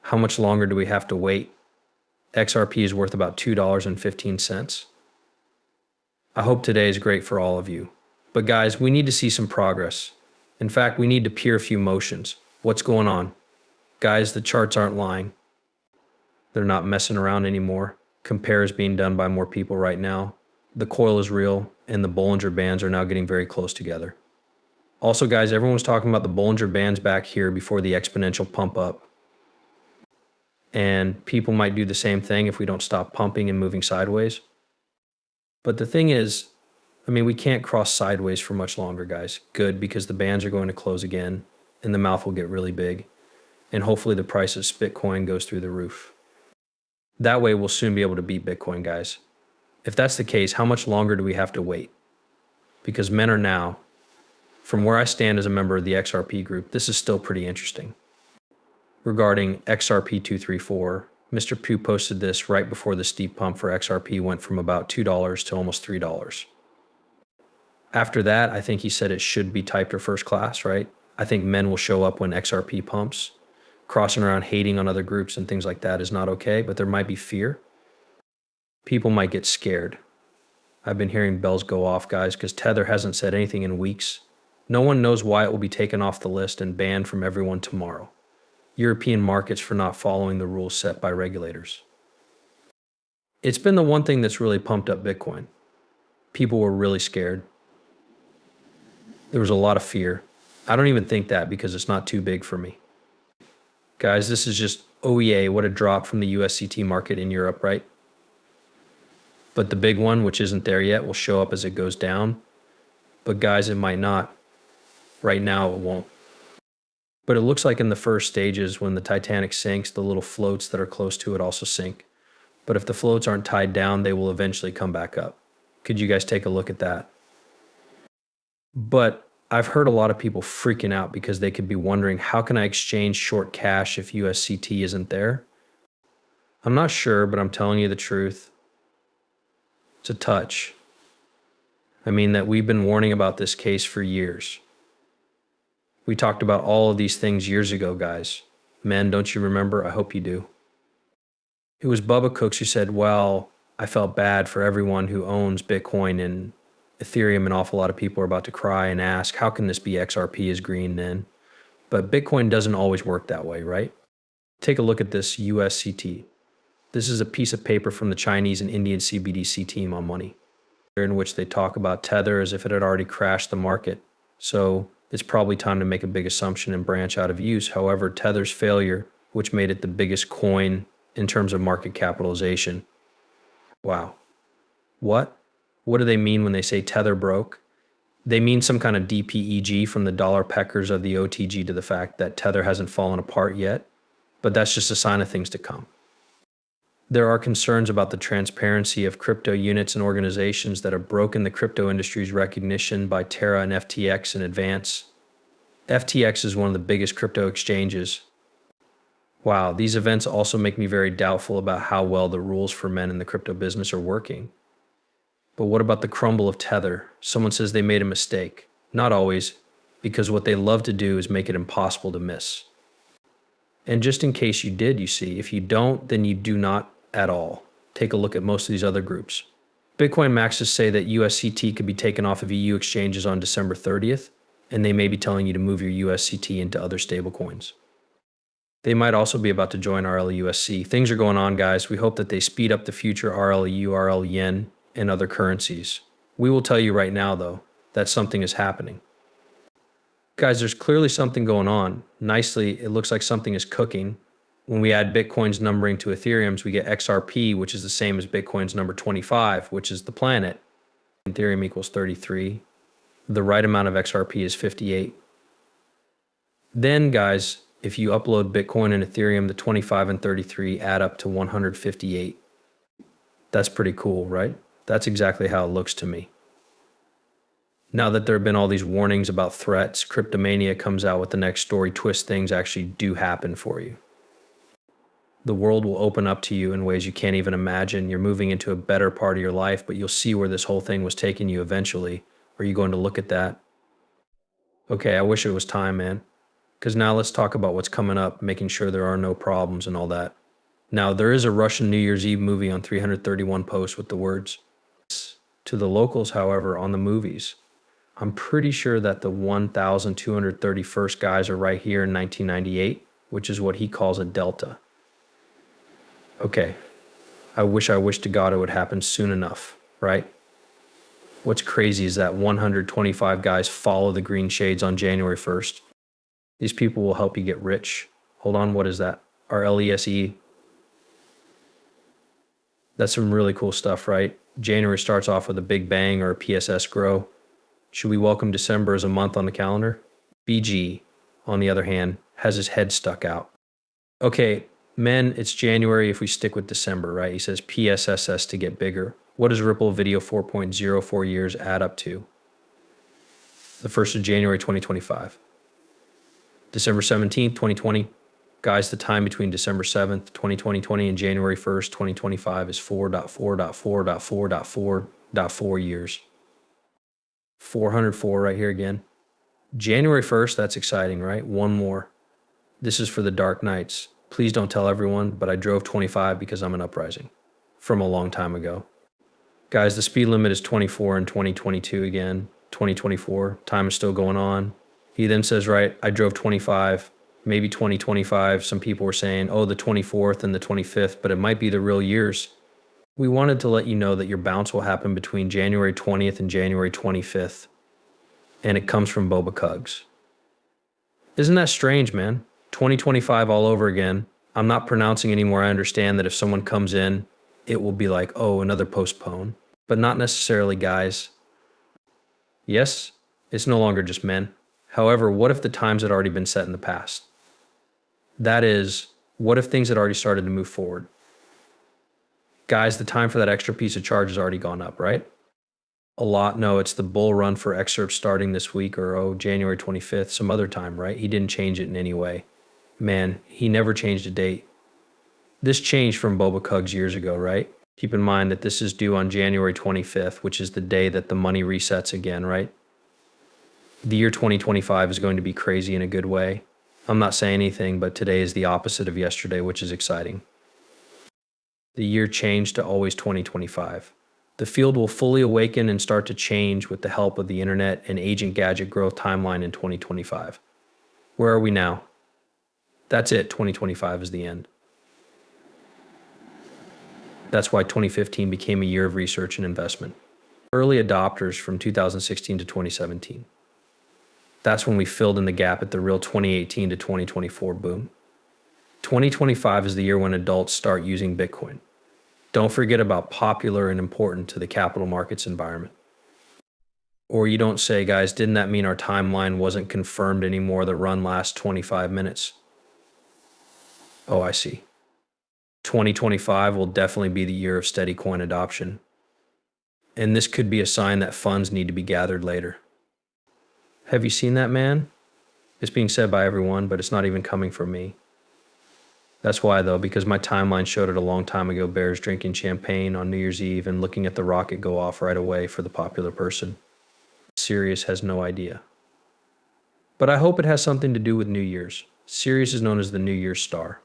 How much longer do we have to wait? XRP is worth about $2.15. I hope today is great for all of you. But guys, we need to see some progress. In fact, we need to peer a few motions. What's going on? Guys, the charts aren't lying. They're not messing around anymore. Compare is being done by more people right now. The coil is real, and the Bollinger Bands are now getting very close together. Also, guys, everyone was talking about the Bollinger Bands back here before the exponential pump up. And people might do the same thing if we don't stop pumping and moving sideways. But the thing is, we can't cross sideways for much longer, guys. Good, because the bands are going to close again, and the mouth will get really big. And hopefully the price of Bitcoin goes through the roof. That way we'll soon be able to beat Bitcoin, guys. If that's the case, how much longer do we have to wait? Because men are now, from where I stand as a member of the XRP group, this is still pretty interesting. Regarding XRP 234, Mr. Pugh posted this right before the steep pump for XRP went from about $2 to almost $3. After that, I think he said it should be typed or first class, right? I think men will show up when XRP pumps. Crossing around hating on other groups and things like that is not okay, but there might be fear. People might get scared. I've been hearing bells go off, guys, because Tether hasn't said anything in weeks. No one knows why it will be taken off the list and banned from everyone tomorrow. European markets for not following the rules set by regulators. It's been the one thing that's really pumped up Bitcoin. People were really scared. There was a lot of fear. I don't even think that because it's not too big for me. Guys, this is just, oh yay, what a drop from the USCT market in Europe, right? But the big one, which isn't there yet, will show up as it goes down. But guys, it might not. Right now, it won't. But it looks like in the first stages, when the Titanic sinks, the little floats that are close to it also sink. But if the floats aren't tied down, they will eventually come back up. Could you guys take a look at that? But I've heard a lot of people freaking out because they could be wondering, how can I exchange short cash if USCT isn't there? I'm not sure, but I'm telling you the truth. It's a touch. That we've been warning about this case for years. We talked about all of these things years ago, guys. Men, don't you remember? I hope you do. It was Bubba Cooks who said, well, I felt bad for everyone who owns Bitcoin and Ethereum. An awful lot of people are about to cry and ask, how can this be XRP is green then? But Bitcoin doesn't always work that way, right? Take a look at this USCT. This is a piece of paper from the Chinese and Indian CBDC team on money, in which they talk about Tether as if it had already crashed the market. So it's probably time to make a big assumption and branch out of use. However, Tether's failure, which made it the biggest coin in terms of market capitalization. Wow. What? What do they mean when they say Tether broke? They mean some kind of DPEG from the dollar peckers of the OTG to the fact that Tether hasn't fallen apart yet, but that's just a sign of things to come. There are concerns about the transparency of crypto units and organizations that have broken the crypto industry's recognition by Terra and FTX in advance. FTX is one of the biggest crypto exchanges. Wow, these events also make me very doubtful about how well the rules for men in the crypto business are working. But what about the crumble of Tether? Someone says they made a mistake. Not always, because what they love to do is make it impossible to miss. And just in case you did, you see, if you don't, then you do not at all. Take a look at most of these other groups. Bitcoin maxes say that USCT could be taken off of EU exchanges on December 30th, and they may be telling you to move your USCT into other stablecoins. They might also be about to join RLUSC. Things are going on, guys. We hope that they speed up the future RLU, RL Yen, and other currencies. We will tell you right now, though, that something is happening. Guys, there's clearly something going on. Nicely, it looks like something is cooking. When we add Bitcoin's numbering to Ethereum's, we get XRP, which is the same as Bitcoin's number 25, which is the planet. Ethereum equals 33. The right amount of XRP is 58. Then, guys, if you upload Bitcoin and Ethereum, the 25 and 33 add up to 158. That's pretty cool, right? That's exactly how it looks to me. Now that there have been all these warnings about threats, Cryptomania comes out with the next story twist things actually do happen for you. The world will open up to you in ways you can't even imagine. You're moving into a better part of your life, but you'll see where this whole thing was taking you eventually. Are you going to look at that? Okay, I wish it was time, man. Because now let's talk about what's coming up, making sure there are no problems and all that. Now, there is a Russian New Year's Eve movie on 331 posts with the words. To the locals, however, on the movies, I'm pretty sure that the 1,231st guys are right here in 1998, which is what he calls a delta. Okay, I wish to God it would happen soon enough, right? What's crazy is that 125 guys follow the green shades on January 1st. These people will help you get rich. Hold on, what is that? RLESE. That's some really cool stuff, right? January starts off with a big bang or a PSS grow. Should we welcome December as a month on the calendar? BG, on the other hand, has his head stuck out. Okay, men, it's January if we stick with December, right? He says PSSS to get bigger. What does Ripple Video 4.04 years add up to? The 1st of January 2025. December 17th, 2020. Guys, the time between December 7th, 2020 and January 1st, 2025 is 4.4.4.4.4.4 years. 404 right here again. January 1st, that's exciting, right? One more. This is for the dark nights. Please don't tell everyone, but I drove 25 because I'm an uprising from a long time ago. Guys, the speed limit is 24 in 2022 again. 2024, time is still going on. He then says, right, I drove 25. Maybe 2025, some people were saying, oh, the 24th and the 25th, but it might be the real years. We wanted to let you know that your bounce will happen between January 20th and January 25th, and it comes from Boba Cugs. Isn't that strange, man? 2025 all over again. I'm not pronouncing anymore. I understand that if someone comes in, it will be like, oh, another postpone, but not necessarily, guys. Yes, it's no longer just men. However, what if the times had already been set in the past? That is, what if things had already started to move forward? Guys, the time for that extra piece of charge has already gone up, right? A lot. No, it's the bull run for XRP starting this week or, January 25th, some other time, right? He didn't change it in any way. Man, he never changed a date. This changed from Boba Cugs years ago, right? Keep in mind that this is due on January 25th, which is the day that the money resets again, right? The year 2025 is going to be crazy in a good way. I'm not saying anything, but today is the opposite of yesterday, which is exciting. The year changed to always 2025. The field will fully awaken and start to change with the help of the internet and agent gadget growth timeline in 2025. Where are we now? That's it. 2025 is the end. That's why 2015 became a year of research and investment. Early adopters from 2016 to 2017. That's when we filled in the gap at the real 2018 to 2024 boom. 2025 is the year when adults start using Bitcoin. Don't forget about popular and important to the capital markets environment. Or you don't say, guys, didn't that mean our timeline wasn't confirmed anymore that run lasts 25 minutes? Oh, I see. 2025 will definitely be the year of steady coin adoption. And this could be a sign that funds need to be gathered later. Have you seen that, man? It's being said by everyone, but it's not even coming from me. That's why, though, because my timeline showed it a long time ago, bears drinking champagne on New Year's Eve and looking at the rocket go off right away for the popular person. Sirius has no idea. But I hope it has something to do with New Year's. Sirius is known as the New Year's star.